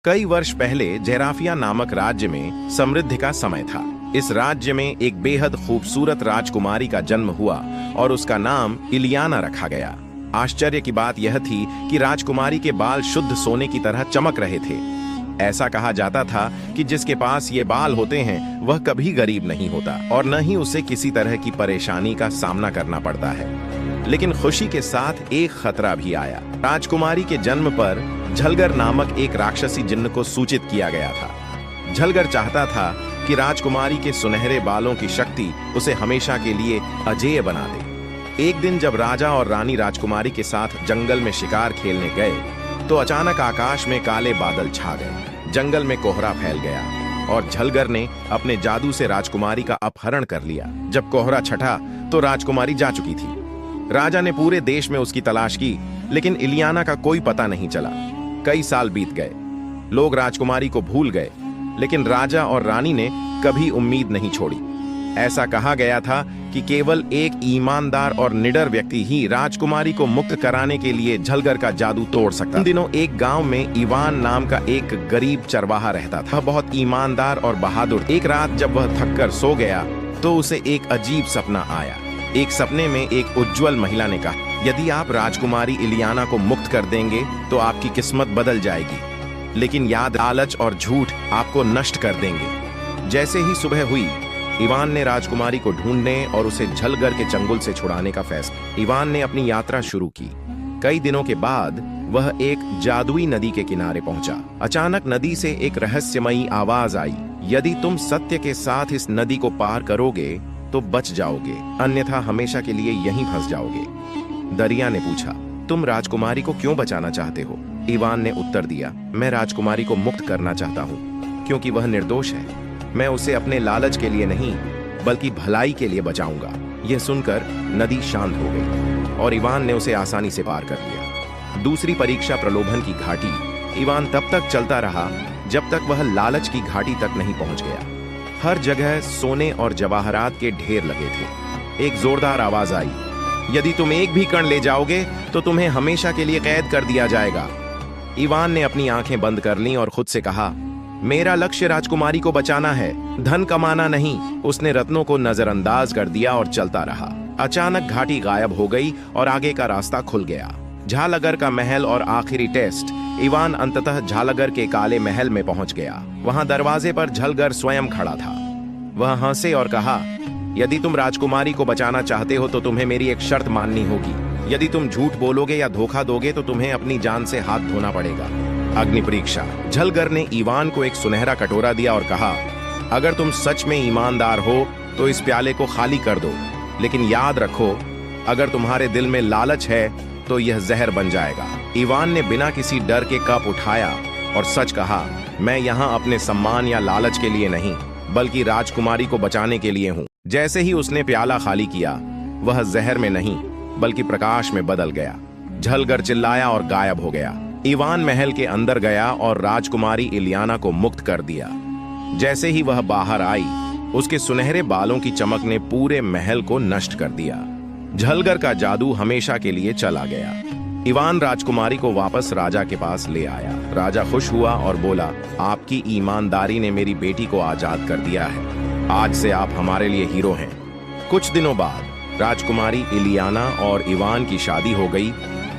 कई वर्ष पहले जेराफिया नामक राज्य में समृद्धि का समय था। इस राज्य में एक बेहद खूबसूरत राजकुमारी का जन्म हुआ और उसका नाम इलियाना रखा गया। आश्चर्य की बात यह थी कि राजकुमारी के बाल शुद्ध सोने की तरह चमक रहे थे। ऐसा कहा जाता था कि जिसके पास ये बाल होते हैं वह कभी गरीब नहीं होता और न ही उसे किसी तरह की परेशानी का सामना करना पड़ता है। लेकिन खुशी के साथ एक खतरा भी आया। राजकुमारी के जन्म पर झलगर नामक एक राक्षसी जिन्न को सूचित किया गया था। झलगर चाहता था कि राजकुमारी के सुनहरे बालों की शक्ति उसे हमेशा के लिए अजेय बना दे। एक दिन जब राजा और रानी राजकुमारी के साथ जंगल में शिकार खेलने गए तो अचानक आकाश में काले बादल छा गए, जंगल में कोहरा फैल गया और झलगर ने अपने जादू से राजकुमारी का अपहरण कर लिया। जब कोहरा छटा तो राजकुमारी जा चुकी थी। राजा ने पूरे देश में उसकी तलाश की, लेकिन इलियाना का कोई पता नहीं चला। कई साल बीत गए, लोग राजकुमारी को भूल गए, लेकिन राजा और रानी ने कभी उम्मीद नहीं छोड़ी। ऐसा कहा गया था कि केवल एक ईमानदार और निडर व्यक्ति ही राजकुमारी को मुक्त कराने के लिए झलगर का जादू तोड़ सकता। उन दिनों एक गांव में इवान नाम का एक गरीब चरवाहा रहता था। बहुत ईमानदार और बहादुर। एक रात जब वह थककर सो गया तो उसे एक अजीब सपना आया। एक सपने में एक उज्जवल महिला ने कहा, यदि आप राजकुमारी इलियाना को मुक्त कर देंगे तो आपकी किस्मत बदल जाएगी, लेकिन याद, लालच और झूठ आपको नष्ट कर देंगे। जैसे ही सुबह हुई, इवान ने राजकुमारी को ढूंढने और उसे झलगर के चंगुल से छुड़ाने का फैसला। इवान ने अपनी यात्रा शुरू की। कई दिनों के बाद वह एक जादुई नदी के किनारे पहुंचा। अचानक नदी से एक रहस्यमयी आवाज आई, यदि तुम सत्य के साथ इस नदी को पार करोगे तो बच जाओगे, अन्यथा हमेशा के लिए यहीं फंस जाओगे। दरिया ने पूछा, तुम राजकुमारी को क्यों बचाना चाहते हो? इवान ने उत्तर दिया, मैं राजकुमारी को मुक्त करना चाहता हूँ, क्योंकि वह निर्दोष है। मैं उसे अपने लालच के लिए नहीं, बल्कि भलाई के लिए बचाऊंगा। यह सुनकर नदी शांत हो गई और इवान ने उसे आसानी से पार कर लिया। दूसरी परीक्षा, प्रलोभन की घाटी। इवान तब तक चलता रहा जब तक वह लालच की घाटी तक नहीं पहुंच गया। हर जगह सोने और जवाहरात के ढेर लगे थे। एक जोरदार आवाज आई, यदि तुम एक भी कण ले जाओगे तो तुम्हें हमेशा के लिए कैद कर दिया जाएगा। इवान ने अपनी आंखें बंद कर लीं और खुद से कहा, मेरा लक्ष्य राजकुमारी को बचाना है, धन कमाना नहीं। उसने रत्नों को नजरअंदाज कर दिया और चलता रहा। अचानक घाटी गायब हो गई और आगे का रास्ता खुल गया। झालगर का महल और आखिरी टेस्ट। इवान अंततः झालगर के काले महल में पहुंच गया। वहां दरवाजे पर झलगर स्वयं खड़ा था। वह हंसे और कहा, यदि तुम राजकुमारी को बचाना चाहते हो तो तुम्हें मेरी एक शर्त माननी होगी। यदि तुम झूठ बोलोगे या धोखा दोगे तो तुम्हें अपनी जान से हाथ धोना पड़ेगा। अग्नि परीक्षा। झलगर ने इवान को एक सुनहरा कटोरा दिया और कहा, अगर तुम सच में ईमानदार हो तो इस प्याले को खाली कर दो, लेकिन याद रखो, अगर तुम्हारे दिल में लालच है तो यह जहर बन जाएगा। इवान ने बिना किसी डर के कप उठाया और सच कहा, मैं यहाँ अपने सम्मान या लालच के लिए नहीं, बल्कि राजकुमारी को बचाने के लिए हूँ। जैसे ही उसने प्याला खाली किया, वह जहर में नहीं बल्कि प्रकाश में बदल गया। झलगर चिल्लाया और गायब हो गया। इवान महल के अंदर गया और राजकुमारी इलियाना को मुक्त कर दिया। जैसे ही वह बाहर आई, उसके सुनहरे बालों की चमक ने पूरे महल को नष्ट कर दिया। झलगर का जादू हमेशा के लिए चला गया। इवान राजकुमारी को वापस राजा के पास ले आया। राजा खुश हुआ और बोला, आपकी ईमानदारी ने मेरी बेटी को आजाद कर दिया है। आज से आप हमारे लिए हीरो हैं। कुछ दिनों बाद राजकुमारी इलियाना और इवान की शादी हो गई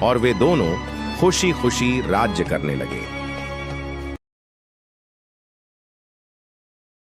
और वे दोनों खुशी खुशी राज्य करने लगे।